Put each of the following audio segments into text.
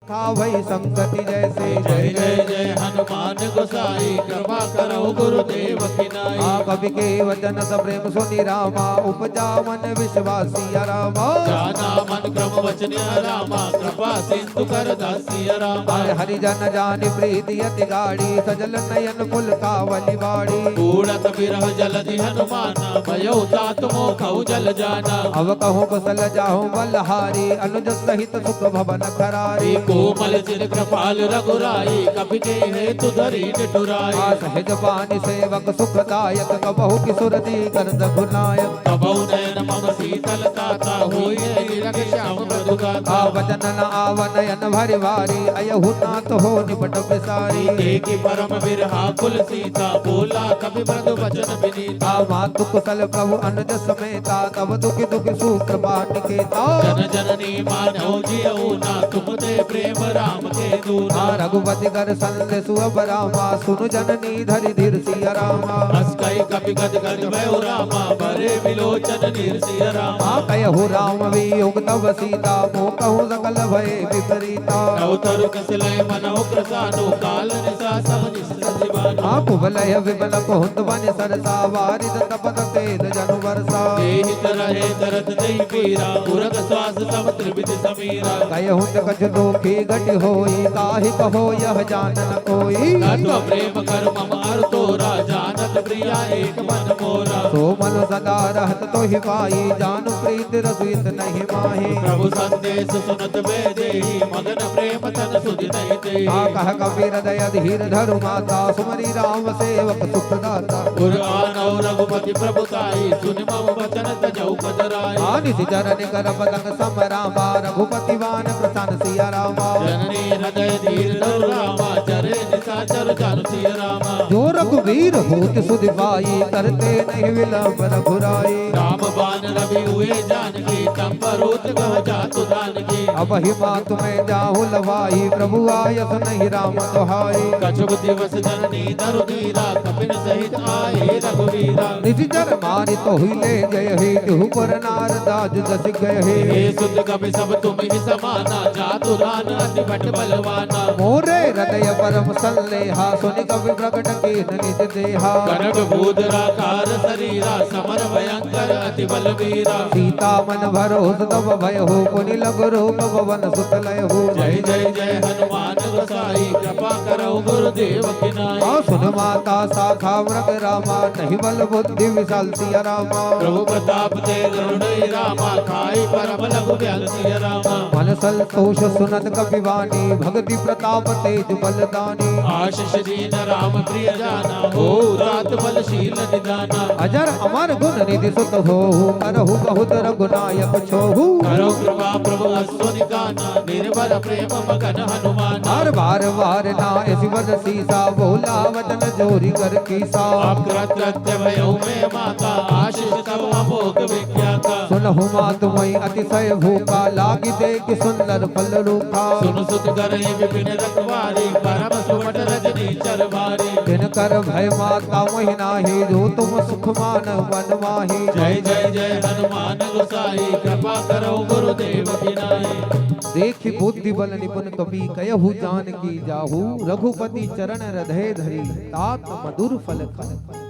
था भई संगति जैसे। जय जय जय हनुमान गोसाई कृपा करो गुरुदेव की नाई। कवि के वचन सब प्रेम सुनि रामा उपजा मन विश्वासी रामा। जाना मन क्रम वचन रामा कृपा सिंधु कर दासी रामा। हरिजन जानि प्रीति अति गाड़ी सजल नयन फुल कावली बाड़ी। कूड़त बिरह जलधि हनुमाना भयो तात मोखौ जल जाना। अब कहूँ कसल जाहूँ बलहारी अनुज सहित सुख भवन खरारी। कोमल चिर कृपाल रघुराई कपि के हेतु धरी निठुराई। सहज पानी सेवक सुखदायक कबहु किशोर दी गर्द भुनायक। कबहु नयन मम शीतल ताता होई रघु श्याम मधु गाथा। वचन न आव नयन भरि वारी अयहु नाथ हो निपट विसारी। देखि परम बिरहा कुल सीता बोला कपि मृदु वचन विनीता। मातु कुशल प्रभु अनुज समेता तब दुखि दुखि सुकृपा निकेता। जन जननी मानौ जियऊ ना तुम ते प्रेम राम के दूना। रघुपति कर संग सुअब रामा सुनु जननी धरि धीर सिया रामा। हस कई कपि गद गद भयो रामा भरे विलोचन निर्सिय रामा। कहु राम वियोग तब सीता मोह कहूँ सकल भय विपरीता। नवतरु कसलय मनहु प्रसादो काल निसा सब निश्चल जीवानो। कुबलय विमल कुहुत बन सरसा वारिद तपत तेज जनु वर्षा। देहित रहे दरद दई पीरा उरग श्वास सब त्रिविध समीरा। कहूँ कछ दुखी घट होई काहि कहो यह जानन कोई। तत्व प्रेम कर मम अर तोरा जानत प्रिया एक मन मोरा। सो मन सदा रहत तो ही पाई जानु प्रीत रसुइत नहीं माही। प्रभु संदेश सुनत बेदेहि मगन प्रेम तन सुधि नहीं देहि। कह कबीर हृदय धीर धरु माता सुमरी राम सेवक सुखदाता। गुर आनौ रघुपति प्रभुताई सुनि मम वचन तजौ पदराई। निधि चरण कर पदंग सम रामा रघुपति वान प्रसन्न सिया रामा। जननी हृदय धीर धरु रामा चरे निशाचर जानु सिय रामा। जो रघुवीर होत सुधि पाई करते नहीं विलंब रघुराई। राम बान रवि हुए जानकी तम परोत कह जातु जानकी। अब ही मातु में जाहु लवाई प्रभु आयस नहीं राम दोहाई। कछुक दिवस जननी धरु धीरा कपिन सहित आए रघुवीरा। निधि चर मारि तो ही ले जय हे जुहु पर नारदाज दस गए हे। हे सुत कपि सब तुम ही समाना जातु दान अति भट बलवाना। मोरे हृदय परम संलेहा सुनि कवि प्रकट के निज देहा। कनक भूधराकार शरीरा समर भयंकर अति बलवीरा। सीता मन भरोस तब भय हो पुनि लग रूप भवन सुत लय हो। जय जय जय हनुमान गोसाई कृपा करो गुरुदेव की नाई। सुन माता शाखा मृग रामा नहीं बल बुद्धि विशाल सिया रामा। प्रभु प्रताप ते गरुड़ रामा खाई परम लघु व्याल सिय रामा। मन संतोष सुनत कपिवानी भक्ति प्रताप तेज बलदानी। आशीष दीन राम प्रिय जाना हो रात बलशील निदाना। अजर अमर गुण निधि सुत हो करहु बहुत रघुनायक छोहु। करो कृपा प्रभु अश्वनि गाना निर्बल प्रेम मगन हनुमान। हर बार बार ना ऐसी बद सीसा बोला वचन जोरी कर कीसा। अकृत्य भयो में माता आशीष तब अमोघ विख्याता। सुनहु मातुमई अतिशय भूखा लागी देख सुंदर फल रूखा। सुन सुत करहि विपिन रखवारी परम सुमट रजनी चरवारी। दिन कर भय माता मोहि नाहि जो तुम सुख मान मन माही। जय जय जय हनुमान गोसाई कृपा करो गुरुदेव की नाई। देखि बुद्धि बल निपुण कपि कयहु जानकी जाहु। रघुपति चरण हृदय धरी तात मधुर फल खाए।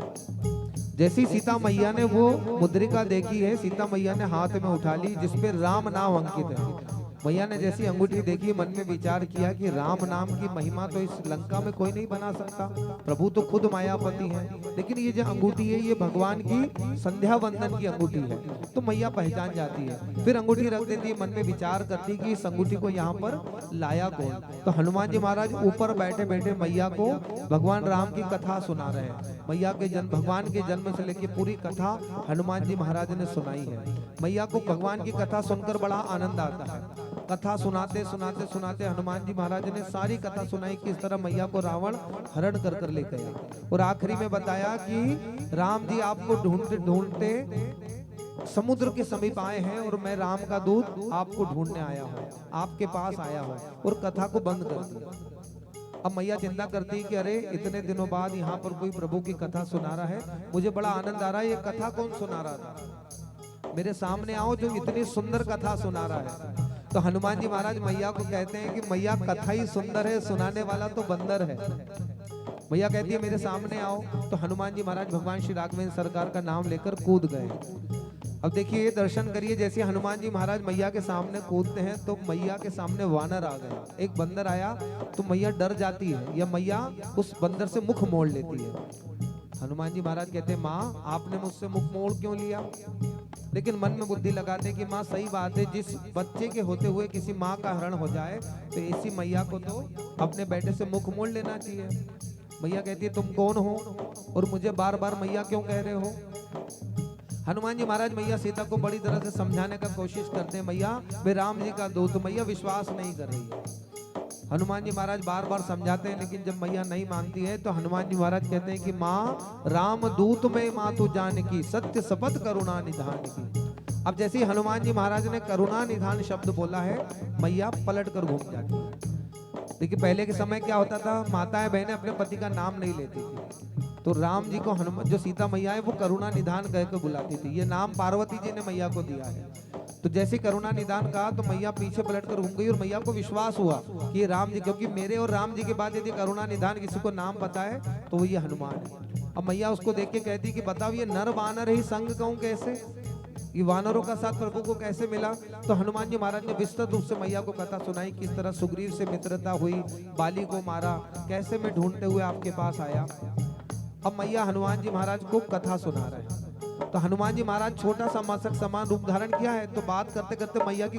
जैसी सीता मैया ने वो मुद्रिका देखी है, सीता मैया ने हाथ में उठा ली जिसपे राम नाम अंकित है। मैया ने जैसी अंगूठी देखी मन में विचार किया कि राम नाम की महिमा तो इस लंका में कोई नहीं बना सकता। प्रभु तो खुद मायापति हैं, लेकिन ये जो अंगूठी है ये भगवान की संध्या वंदन की अंगूठी है। तो मैया पहचान जाती है, फिर अंगूठी रख देती है, मन में विचार करती कि इस अंगूठी को यहाँ पर लाया कौन। तो हनुमान जी महाराज ऊपर बैठे बैठे मैया को भगवान राम की कथा सुना रहे हैं। मैया के जन्म, भगवान के जन्म से लेकर पूरी कथा हनुमान जी महाराज ने सुनाई है। मैया को भगवान की कथा सुनकर बड़ा आनंद आता है। कथा सुनाते सुनाते सुनाते हनुमान जी महाराज ने सारी कथा सुनाई किस तरह मैया को रावण हरण कर कर ले गया। और आखिरी में बताया कि राम जी आपको ढूंढते ढूंढते समुद्र के समीप आए हैं और मैं राम का दूत आपको ढूंढने आया हूँ, आपके पास आया हूँ। और कथा को बंद कर दिया। अब मैया चिंता करती कि अरे इतने दिनों बाद यहाँ पर कोई प्रभु की कथा सुना रहा है, मुझे बड़ा आनंद आ रहा है। ये कथा कौन सुना रहा था? मेरे सामने आओ जो इतनी सुंदर कथा सुना रहा है। तो हनुमान जी महाराज मैया को कहते हैं कि मैया कथा ही सुंदर है, सुनाने वाला तो बंदर है। मैया कहती है मेरे सामने आओ। तो हनुमान जी महाराज भगवान श्री राघवेंद्र सरकार का नाम लेकर कूद गए। अब देखिए ये दर्शन करिए, जैसे हनुमान जी महाराज मैया के सामने कूदते हैं तो मैया के सामने वानर आ गया, एक बंदर आया तो मैया डर जाती है या मैया उस बंदर से मुख मोड़ लेती है। हनुमान जी महाराज कहते हैं माँ आपने मुझसे मुख मोड़ क्यों लिया? लेकिन मन में बुद्धि लगाते कि माँ सही बात है, जिस बच्चे के होते हुए किसी माँ का हरण हो जाए तो ऐसी मैया को तो अपने बेटे से मुख मोड़ लेना चाहिए। मैया कहती है तुम कौन हो और मुझे बार बार मैया क्यों कह रहे हो? हनुमान जी महाराज मैया सीता को बड़ी तरह से समझाने का कोशिश करते हैं, मैया वे राम जी का दूत। तो मैया विश्वास नहीं कर रही है। हनुमान जी महाराज बार बार समझाते हैं, लेकिन जब मैया नहीं मानती है तो हनुमान जी महाराज कहते हैं कि माँ राम दूत में माँ तू जानकी, सत्य शपथ करुणा निधान की। अब जैसे ही हनुमान जी महाराज ने करुणा निधान शब्द बोला है, मैया पलट कर घूम जाती है। देखिए पहले के समय क्या होता था, माताएं बहनें अपने पति का नाम नहीं लेती थी, तो राम जी को हनुमान जो सीता मैया है वो करुणा निधान कहकर बुलाती थी। ये नाम पार्वती जी ने मैया को दिया है। तो जैसे करुणा निधान कहा तो मैया पीछे पलटकर घूम गई और मैया को विश्वास हुआ कि ये राम जी, क्योंकि मेरे और राम जी के बाद यदि करुणा निधान किसी को नाम पता है तो वो ये हनुमान है। अब मैया उसको देख के कहती कि बताओ ये नर वानर ही संग कहूं कैसे, ये वानरों का साथ प्रभु को कैसे मिला? तो हनुमान जी महाराज ने विस्तृत रूप से मैया को कथा सुनाई, किस तरह सुग्रीव से मित्रता हुई, बाली को मारा, कैसे मैं ढूंढते हुए आपके पास आया। अब मैया हनुमान जी महाराज को कथा सुना रहे हैं। तो हनुमान जी महाराज छोटा सा मस्तक समान रूप धारण किया है, तो बात करते करते मैया की